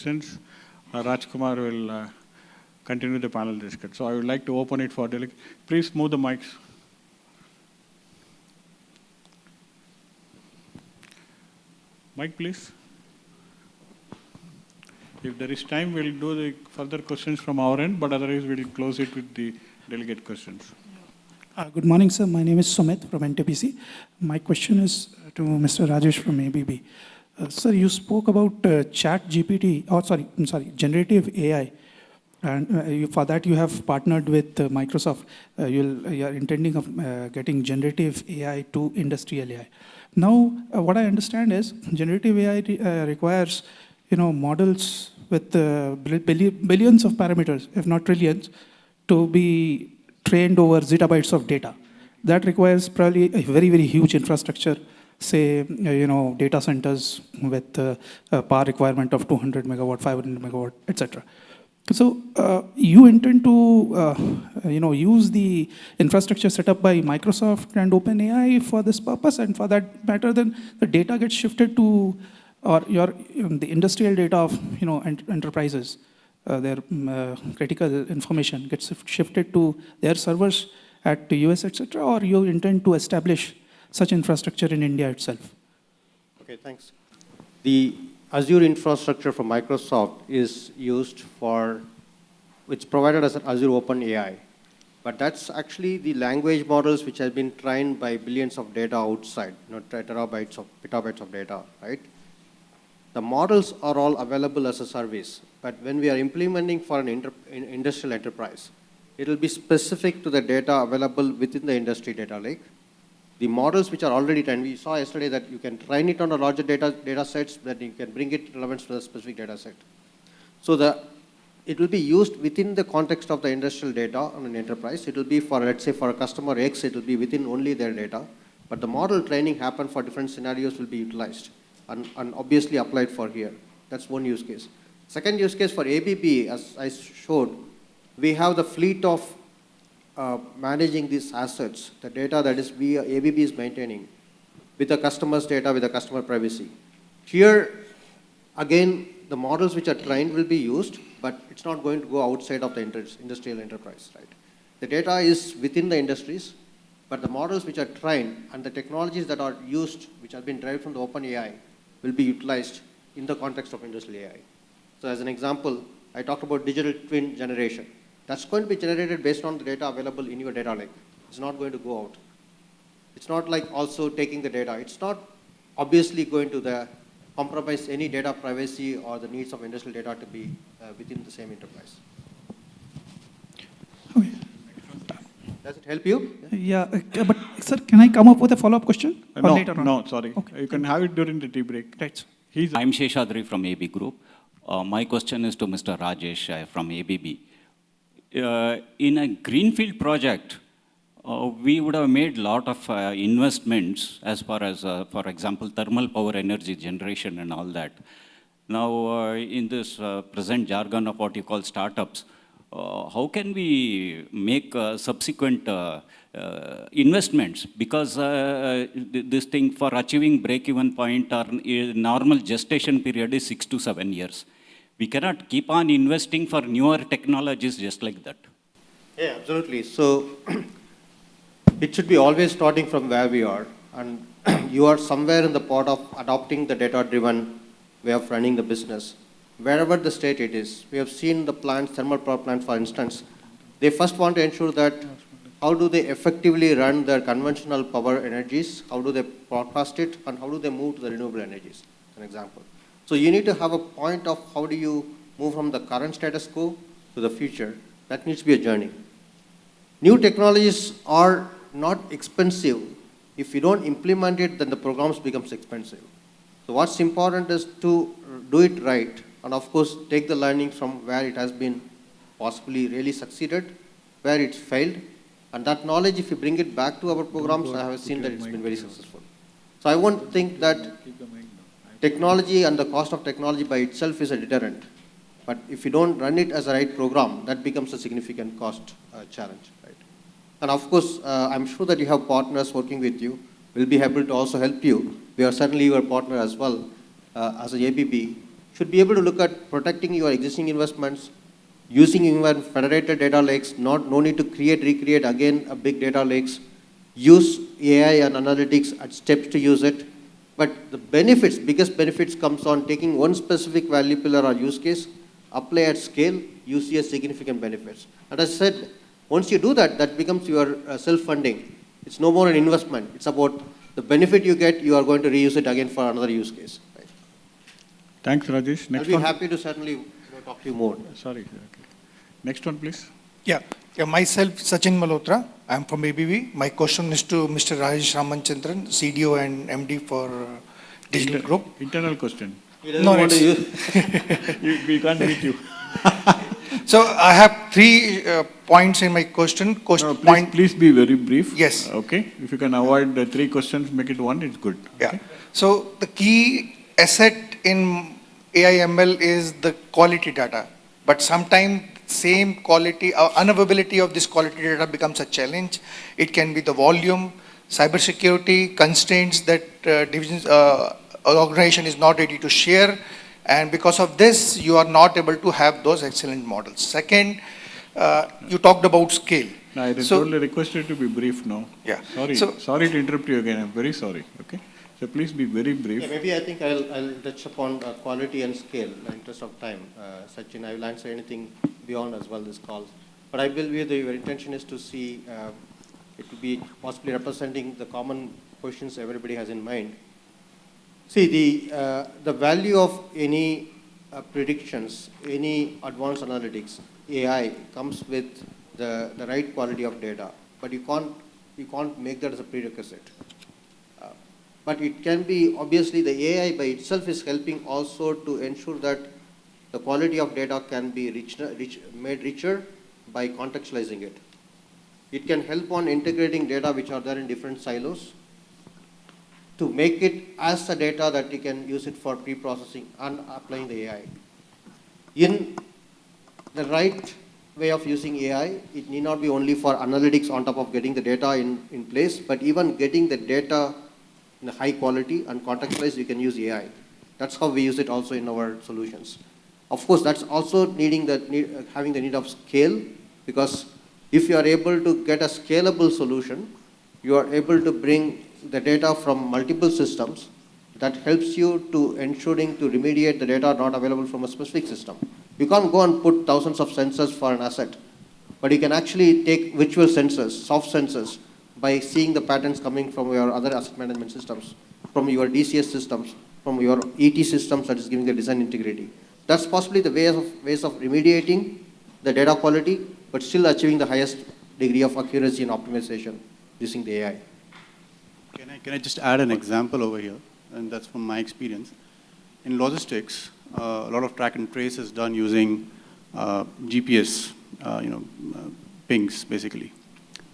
Since Rajkumar will continue the panel discussion. So I would like to open it for delegates. Please move the mics. Mic, please. If there is time, we'll do the further questions from our end, but otherwise we'll close it with the delegate questions. Good morning, sir. My name is Sumit from NTPC. My question is to Mr. Rajesh from ABB. Sir, you spoke about generative AI. And for that, you have partnered with Microsoft. You are intending of getting generative AI to industrial AI. Now, what I understand is generative AI requires models with billions of parameters, if not trillions, to be trained over zettabytes of data. That requires probably a very, very huge infrastructure, say, data centers with a power requirement of 200 megawatt, 500 megawatt, etc. So you intend to use the infrastructure set up by Microsoft and OpenAI for this purpose, and for that matter, then the data gets shifted to, or the industrial data of enterprises, their critical information gets shifted to their servers at the US, etc., or you intend to establish such infrastructure in India itself? Okay, thanks. The Azure infrastructure from Microsoft is used for, it's provided as an Azure OpenAI. But that's actually the language models which have been trained by billions of data outside, terabytes of, petabytes of data, right? The models are all available as a service. But when we are implementing for an industrial enterprise, it will be specific to the data available within the industry data lake. The models which are already trained, we saw yesterday that you can train it on a larger data sets, that you can bring it relevance to the specific data set. So it will be used within the context of the industrial data on an enterprise. It will be for, let's say, for a customer X, it will be within only their data. But the model training happen for different scenarios will be utilized and obviously applied for here. That's one use case. Second use case for ABB, as I showed, we have the fleet of managing these assets, the data that is ABB is maintaining with the customer's data, with the customer privacy. Here, again, the models which are trained will be used, but it's not going to go outside of the industrial enterprise, right? The data is within the industries, but the models which are trained and the technologies that are used, which have been derived from the OpenAI, will be utilized in the context of industrial AI. So as an example, I talked about digital twin generation. That's going to be generated based on the data available in your data lake. It's not going to go out. It's not like also taking the data. It's not obviously going to compromise any data privacy or the needs of industrial data to be within the same enterprise. Okay. Does it help you? Yeah, but sir, can I come up with a follow-up question? No, later on? no, sorry. Okay. You can have it during the tea break. Right. I'm Sheshadri from AB Group. My question is to Mr. Rajesh from ABB. In a greenfield project, we would have made a lot of investments as far as, for example, thermal power energy generation and all that. Now, in this present jargon of what you call startups, how can we make subsequent investments? Because this thing for achieving break-even point or normal gestation period is 6 to 7 years. We cannot keep on investing for newer technologies just like that. Yeah, absolutely. So it should be always starting from where we are. And you are somewhere in the part of adopting the data-driven way of running the business. Wherever the state it is, we have seen the plants, thermal power plants, for instance, they first want to ensure that how do they effectively run their conventional power energies, how do they broadcast it, and how do they move to the renewable energies, an example. So you need to have a point of how do you move from the current status quo to the future. That needs to be a journey. New technologies are not expensive. If you don't implement it, then the programs becomes expensive. So what's important is to do it right, and of course take the learning from where it has been possibly really succeeded, where it's failed, and that knowledge, if you bring it back to our programs, I have seen that it's been very successful. So I won't think that technology and the cost of technology by itself is a deterrent. But if you don't run it as a right program, that becomes a significant cost challenge, right? And of course, I'm sure that you have partners working with you. We'll be able to also help you. We are certainly your partner as well as a ABB should be able to look at protecting your existing investments, using even federated data lakes, no need to recreate again a big data lakes, use AI and analytics at steps to use it. But the benefits, biggest benefits comes on taking one specific value pillar or use case, apply at scale, you see a significant benefits. And as I said, once you do that, that becomes your self-funding. It's no more an investment. It's about the benefit you get, you are going to reuse it again for another use case. Right? Thanks, Rajesh. I'll be happy to certainly talk to you more. Sorry. Okay. Next one, please. Yeah, myself, Sachin Malhotra. I'm from ABB. My question is to Mr. Rajesh Ramachandran, CDO and MD for Digital Group. Internal question. No, Want to use We can't meet you. So I have 3 points in my question. No, please be very brief. Yes. Okay. If you can avoid the 3 questions, make it 1, it's good. Yeah. Okay? So the key asset in AI ML is the quality data. But sometimes same quality, unavailability of this quality data becomes a challenge. It can be the volume, cybersecurity, constraints that organization is not ready to share. And because of this, you are not able to have those excellent models. Second, you talked about scale. No, I totally requested to be brief now. Yeah. Sorry to interrupt you again. I'm very sorry. Okay. So please be very brief. Yeah, maybe I think I'll touch upon quality and scale in the interest of time. Sachin, I will answer anything beyond as well this call. But I believe your intention is to see it to be possibly representing the common questions everybody has in mind. See, the value of any predictions, any advanced analytics, AI, comes with the right quality of data. But you can't make that as a prerequisite. But it can be, obviously, the AI by itself is helping also to ensure that the quality of data can be made richer by contextualizing it. It can help on integrating data which are there in different silos to make it as the data that you can use it for pre-processing and applying the AI. In the right way of using AI, it need not be only for analytics on top of getting the data in place, but even getting the data in high quality and contextualized, you can use AI. That's how we use it also in our solutions. Of course, that's also having the need of scale, because if you are able to get a scalable solution, you are able to bring the data from multiple systems. That helps you to ensuring to remediate the data not available from a specific system. You can't go and put thousands of sensors for an asset, but you can actually take virtual sensors, soft sensors, by seeing the patterns coming from your other asset management systems, from your DCS systems, from your ET systems that is giving the design integrity. That's possibly the ways of remediating the data quality, but still achieving the highest degree of accuracy and optimization using the AI. Can I just add an example over here? And that's from my experience. In logistics, a lot of track and trace is done using GPS, pings, basically.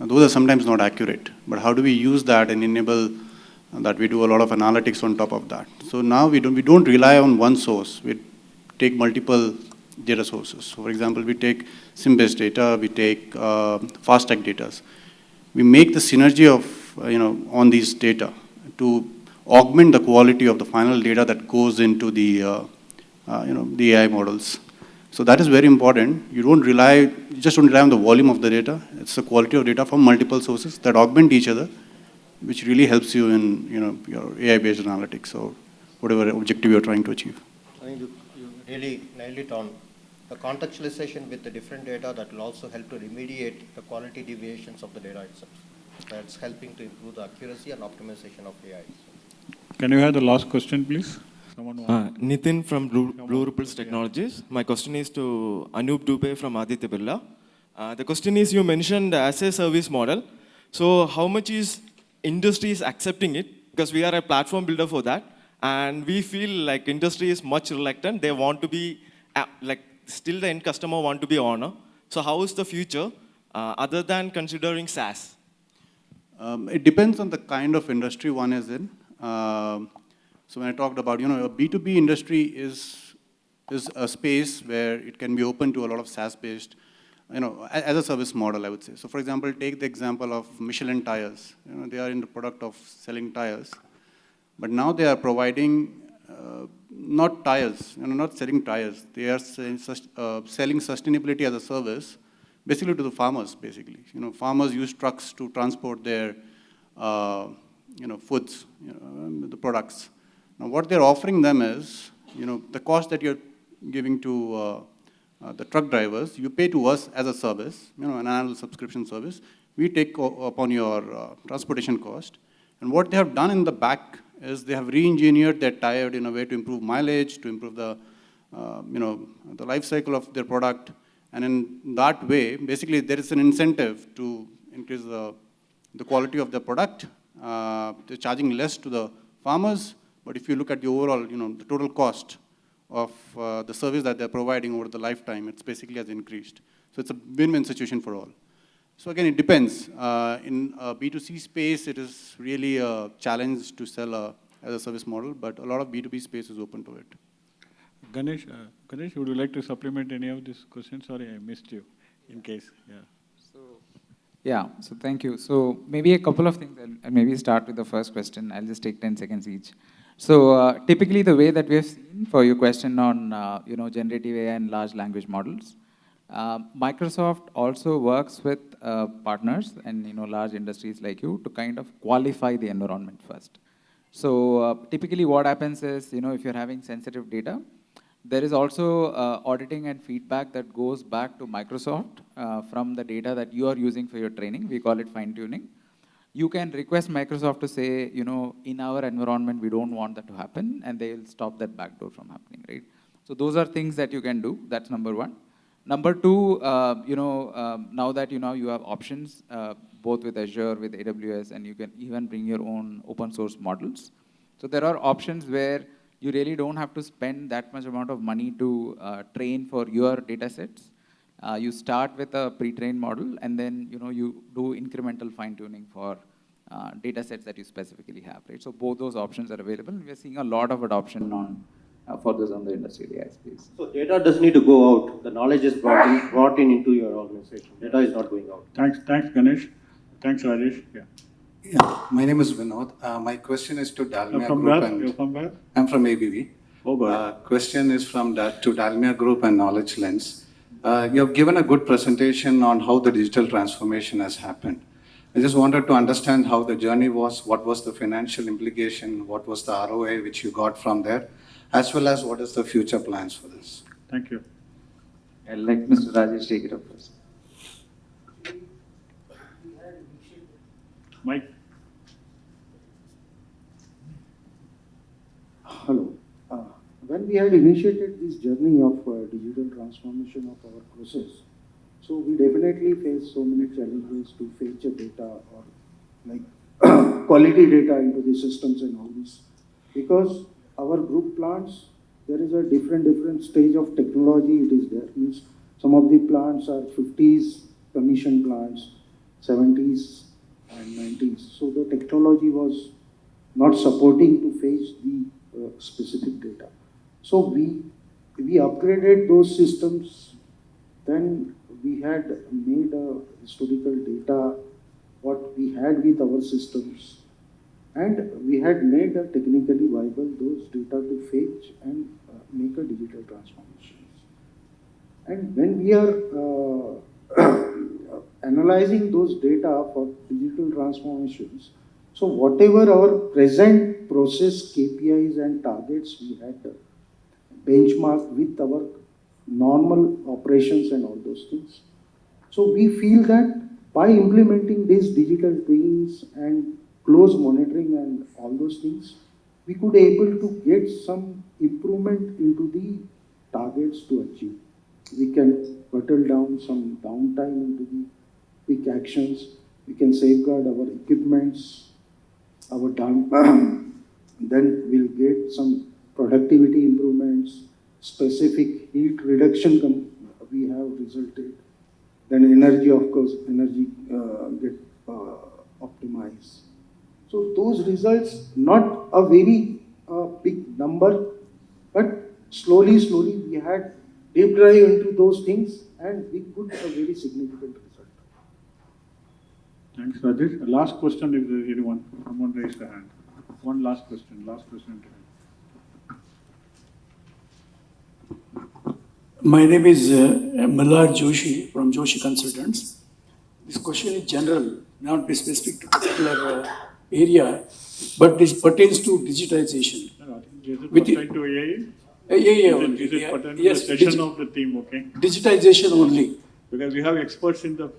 Now, those are sometimes not accurate, but how do we use that and enable that we do a lot of analytics on top of that? So now we don't rely on one source. We take multiple data sources. So for example, we take SIM-based data, we take fast-tag data. We make the synergy of, on these data to augment the quality of the final data that goes into the, the AI models. So that is very important. You just don't rely on the volume of the data. It's the quality of data from multiple sources that augment each other, which really helps you in, your AI-based analytics or whatever objective you're trying to achieve. I think you really nailed it on. The contextualization with the different data that will also help to remediate the quality deviations of the data itself. That's helping to improve the accuracy and optimization of AI. Can you have the last question, please? Nitin from Blue Ripples Technologies. My question is to Anup Dubey from Aditya Birla. The question is, you mentioned as a service model. So how much is industry is accepting it? Because we are a platform builder for that. And we feel like industry is much reluctant. They want to be, still the end customer want to be owner. So how is the future other than considering SaaS? It depends on the kind of industry one is in. So when I talked about, a B2B industry is a space where it can be open to a lot of SaaS-based, as a service model, I would say. So for example, take the example of Michelin tires. They are in the product of selling tires, but now they are providing not tires, not selling tires. They are selling sustainability as a service, basically to the farmers, basically. Farmers use trucks to transport their, foods, the products. Now, what they're offering them is, the cost that you're giving to the truck drivers, you pay to us as a service, an annual subscription service. We take upon your transportation cost. And what they have done in the back is they have re-engineered their tire in a way to improve mileage, to improve the, the life cycle of their product. And in that way, basically, there is an incentive to increase the quality of the product. They're charging less to the farmers, but if you look at the overall, the total cost of the service that they're providing over the lifetime, it's basically has increased. So it's a win-win situation for all. So again, it depends. In B2C space, it is really a challenge to sell as a service model, but a lot of B2B space is open to it. Ganesh, would you like to supplement any of these questions? Sorry, I missed you, in case. So thank you. So maybe a couple of things. I'll maybe start with the first question. I'll just take 10 seconds each. So typically the way that we have seen for your question on generative AI and large language models, Microsoft also works with partners and large industries like you to kind of qualify the environment first. So typically what happens is, if you're having sensitive data, there is also auditing and feedback that goes back to Microsoft from the data that you are using for your training. We call it fine-tuning. You can request Microsoft to say, in our environment, we don't want that to happen, and they'll stop that backdoor from happening, right? So those are things that you can do. That's number one. Number two, now that you have options, both with Azure, with AWS, and you can even bring your own open source models. So there are options where you really don't have to spend that much amount of money to train for your data sets. You start with a pre-trained model, and then you do incremental fine-tuning for data sets that you specifically have, right? So both those options are available. We are seeing a lot of adoption for this on the industrial AI space. So data doesn't need to go out. The knowledge is brought in into your organization. Data is not going out. Thanks, Ganesh. Thanks, Rajesh. Yeah, my name is Vinod. My question is to Dalmia From Group. where? You're from where? I'm from ABV. Oh, God. Question is to Dalmia Group and Knowledge Lens. You have given a good presentation on how the digital transformation has happened. I just wanted to understand how the journey was, what was the financial implication, what was the ROI which you got from there, as well as what is the future plans for this. Thank you. I'll let Mr. Rajesh take it up first. Mike. Hello. When we had initiated this journey of digital transformation of our process, so we definitely faced so many challenges to fetch data or like quality data into the systems and all this. Because our group plants, there is a different stage of technology it is there. Means some of the plants are 50s commission plants, 70s and 90s. So the technology was not supporting to fetch the specific data. So we upgraded those systems. Then we had made a historical data, what we had with our systems. And we had made a technically viable those data to fetch and make a digital transformations. And when we are analyzing those data for digital transformations, so whatever our present process KPIs and targets we had benchmarked with our normal operations and all those things. So we feel that by implementing these digital twins and close monitoring and all those things, we could able to get some improvement into the targets to achieve. We can whittle down some downtime into the quick actions. We can safeguard our equipments, our down. Then we'll get some productivity improvements, specific heat reduction we have resulted. Then energy, of course, get optimized. So those results, not a very big number, but slowly we had deep dive into those things and we got a very significant result. Thanks, Rajesh. Last question, if there is anyone. Someone raised their hand. One last question. My name is Mallar Joshi from Joshi Consultants. This question is general, not be specific to particular area, but this pertains to digitization. No, I think is it With the- pertain to AI? Only. Is it pertain to Yes, the session of the theme, okay? digitization only. Because we have experts in the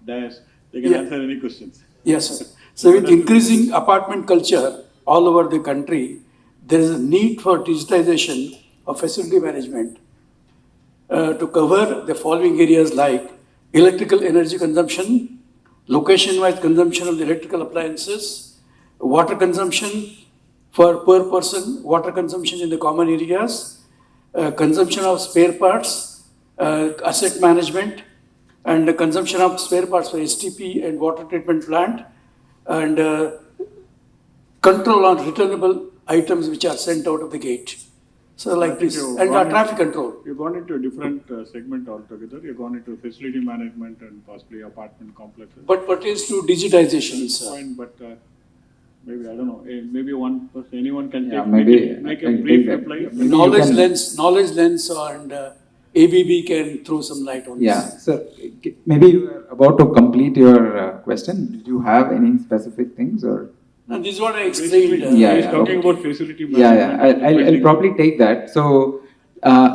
dais, they can Yeah. answer any questions. Yes, sir. So with increasing apartment culture all over the country, there is a need for digitization of facility management to cover the following areas like electrical energy consumption, location-wise consumption of the electrical appliances, water consumption for per person, water consumption in the common areas, consumption of spare parts, asset management, and the consumption of spare parts for STP and water treatment plant, and control on returnable items which are sent out of the gate. So like this, and traffic control. You've gone into a different segment altogether. You've gone into facility management and possibly apartment complexes. But pertains to digitization, sir. Fine, but maybe, I don't know, maybe one person, anyone can Yeah, take, maybe make I a can brief take that. reply. Maybe you Knowledge can- lens and ABB can throw some light on Yeah, this. sir, maybe you are about to complete your question. Did you have any specific things or? Now, this is what I explained. Basically, Yeah, he's yeah, talking okay. about facility Yeah, management. yeah, I'll probably take that. So,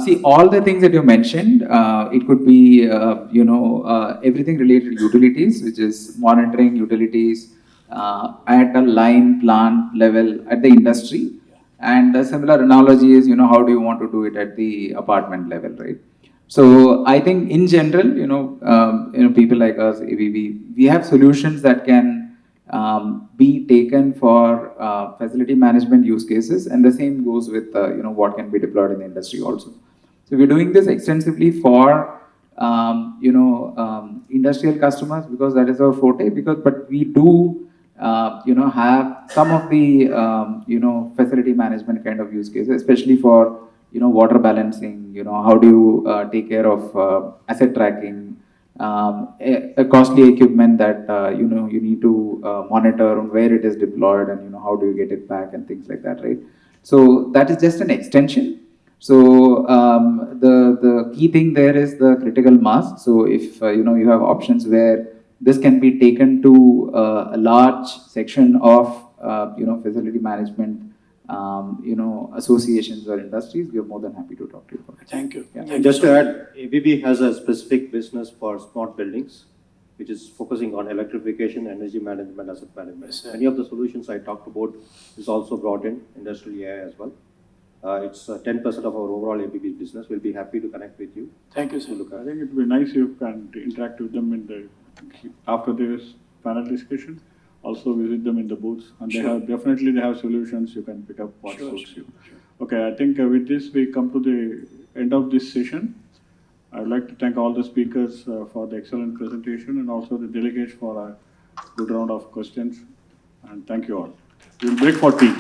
see, all the things that you mentioned, it could be, everything related to utilities, which is monitoring utilities at a line plant level at the industry. And the similar analogy is, how do you want to do it at the apartment level, right? So I think in general, people like us, ABB, we have solutions that can be taken for facility management use cases, and the same goes with what can be deployed in the industry also. So we're doing this extensively for industrial customers because that is our forte. But we do have some of the facility management kind of use cases, especially for water balancing. How do you take care of asset tracking? A costly equipment that you need to monitor on where it is deployed and how do you get it back and things like that, right? So that is just an extension. So the key thing there is the critical mass. So if you have options where this can be taken to a large section of facility management associations or industries, we are more than happy to talk to you about it. Thank you. Yeah. And just to add, ABB has a specific business for smart buildings, which is focusing on electrification, energy management, asset management. Yes, sir. Many of the solutions I talked about is also brought in industrial AI as well. It's 10% of our overall ABB business. We'll be happy to connect with you. Thank you, sir. I think it would be nice if you can interact with them after this panel discussion. Also visit them in the booths, and Sure. they have solutions. You can pick up what Sure, suits sure, you. sure. Okay, I think with this we come to the end of this session. I would like to thank all the speakers for the excellent presentation and also the delegates for a good round of questions. And thank you all. We'll break for tea.